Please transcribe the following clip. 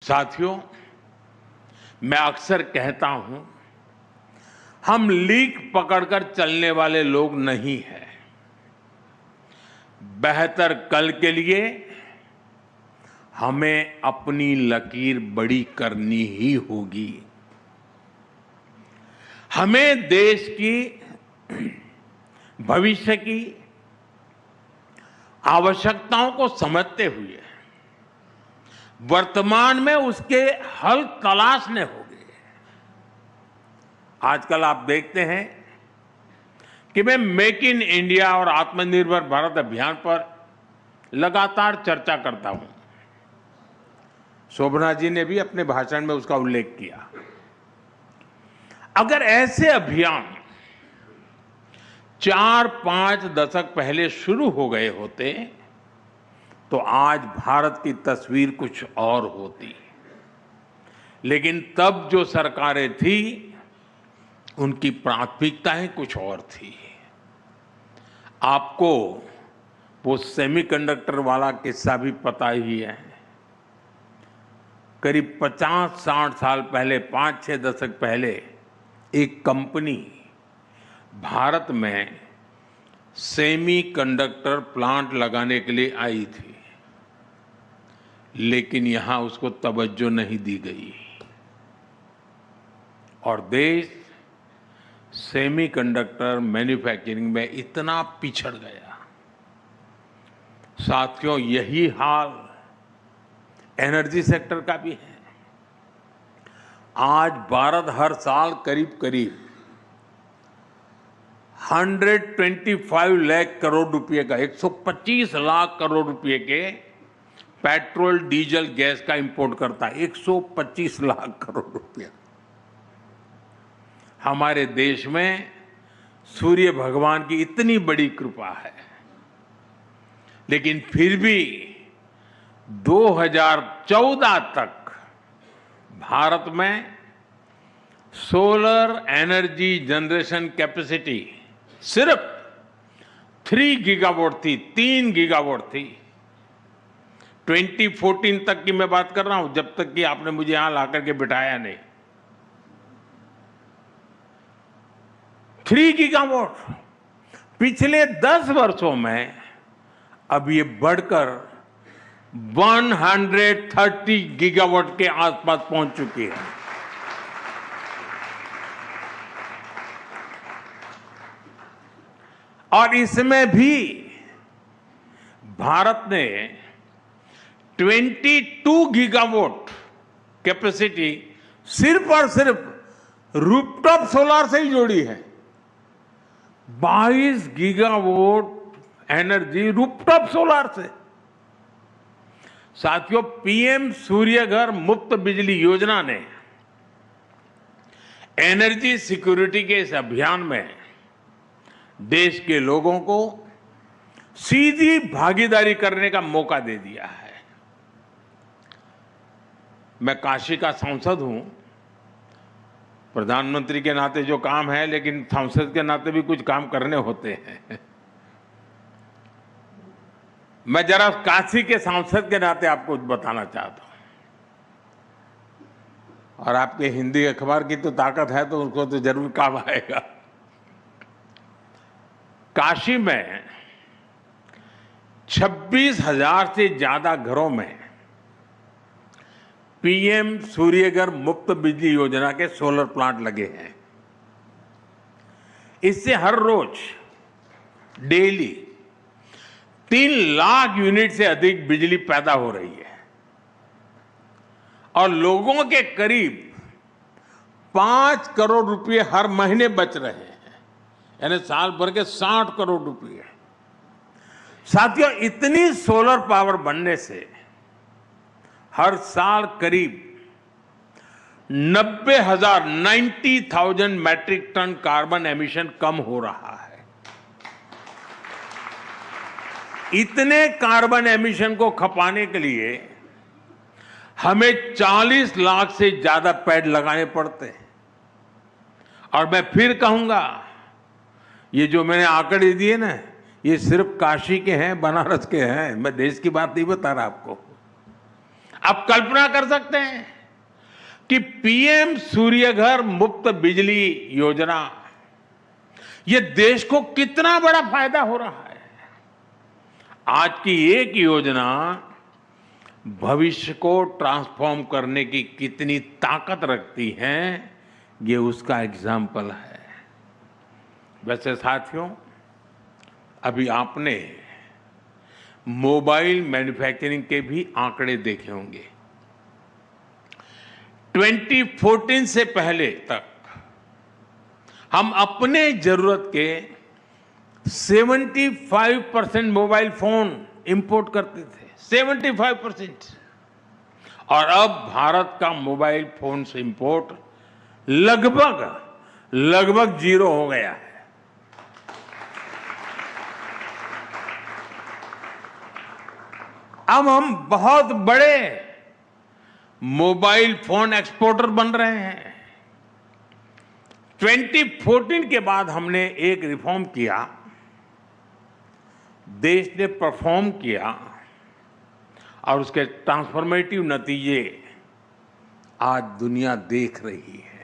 साथियों, मैं अक्सर कहता हूं, हम लीक पकड़कर चलने वाले लोग नहीं हैं। बेहतर कल के लिए हमें अपनी लकीर बड़ी करनी ही होगी। हमें देश की भविष्य की आवश्यकताओं को समझते हुए वर्तमान में उसके हल तलाशने होंगे। आजकल आप देखते हैं कि मैं मेक इन इंडिया और आत्मनिर्भर भारत अभियान पर लगातार चर्चा करता हूं। शोभना जी ने भी अपने भाषण में उसका उल्लेख किया। अगर ऐसे अभियान 4-5 दशक पहले शुरू हो गए होते तो आज भारत की तस्वीर कुछ और होती। लेकिन तब जो सरकारें थी उनकी प्राथमिकताएं कुछ और थी। आपको वो सेमीकंडक्टर वाला किस्सा भी पता ही है। करीब 50-60 साल पहले, 5-6 दशक पहले एक कंपनी भारत में सेमीकंडक्टर प्लांट लगाने के लिए आई थी, लेकिन यहां उसको तवज्जो नहीं दी गई और देश सेमीकंडक्टर मैन्युफैक्चरिंग में इतना पिछड़ गया। साथियों, यही हाल एनर्जी सेक्टर का भी है। आज भारत हर साल करीब 125 लाख करोड़ रुपए का, 125 लाख करोड़ रुपए के पेट्रोल, डीजल, गैस का इंपोर्ट करता है। 125 लाख करोड़ रुपया। हमारे देश में सूर्य भगवान की इतनी बड़ी कृपा है, लेकिन फिर भी 2014 तक भारत में सोलर एनर्जी जनरेशन कैपेसिटी सिर्फ 3 गीगावाट थी, 3 गीगावाट थी। 2014 तक की मैं बात कर रहा हूं, जब तक कि आपने मुझे यहां लाकर के बिठाया नहीं। 3 गीगावाट पिछले 10 वर्षों में अब ये बढ़कर 130 गीगावाट के आसपास पहुंच चुकी है। और इसमें भी भारत ने 22 गीगावाट कैपेसिटी सिर्फ और सिर्फ रूफटॉप सोलर से ही जोड़ी है। 22 गीगावाट एनर्जी रूफटॉप सोलर से। साथियों, पीएम सूर्यघर मुफ्त बिजली योजना ने एनर्जी सिक्योरिटी के इस अभियान में देश के लोगों को सीधी भागीदारी करने का मौका दे दिया है। मैं काशी का सांसद हूं, प्रधानमंत्री के नाते जो काम है, लेकिन सांसद के नाते भी कुछ काम करने होते हैं। मैं जरा काशी के सांसद के नाते आपको बताना चाहता हूं, और आपके हिंदी अखबार की तो ताकत है तो उसको तो जरूर काम आएगा। काशी में 26,000 से ज्यादा घरों में पीएम सूर्यघर मुफ्त बिजली योजना के सोलर प्लांट लगे हैं। इससे हर रोज डेली 3 लाख यूनिट से अधिक बिजली पैदा हो रही है और लोगों के करीब 5 करोड़ रुपए हर महीने बच रहे हैं, यानी साल भर के 60 करोड़ रुपए। साथियों, इतनी सोलर पावर बनने से हर साल करीब 90,000 मैट्रिक टन कार्बन एमिशन कम हो रहा है। इतने कार्बन एमिशन को खपाने के लिए हमें 40 लाख से ज्यादा पेड़ लगाने पड़ते हैं। और मैं फिर कहूंगा, ये जो मैंने आंकड़े दिए ना, ये सिर्फ काशी के हैं, बनारस के हैं। मैं देश की बात नहीं बता रहा आपको। आप कल्पना कर सकते हैं कि पीएम सूर्यघर मुफ्त बिजली योजना, ये देश को कितना बड़ा फायदा हो रहा है। आज की एक योजना भविष्य को ट्रांसफॉर्म करने की कितनी ताकत रखती है, ये उसका एग्जाम्पल है। वैसे साथियों, अभी आपने मोबाइल मैन्युफैक्चरिंग के भी आंकड़े देखे होंगे। 2014 से पहले तक हम अपने जरूरत के 75% मोबाइल फोन इंपोर्ट करते थे, 75%। और अब भारत का मोबाइल फोन से इंपोर्ट लगभग जीरो हो गया है। अब हम बहुत बड़े मोबाइल फोन एक्सपोर्टर बन रहे हैं। 2014 के बाद हमने एक रिफॉर्म किया, देश ने परफॉर्म किया और उसके ट्रांसफॉर्मेटिव नतीजे आज दुनिया देख रही है।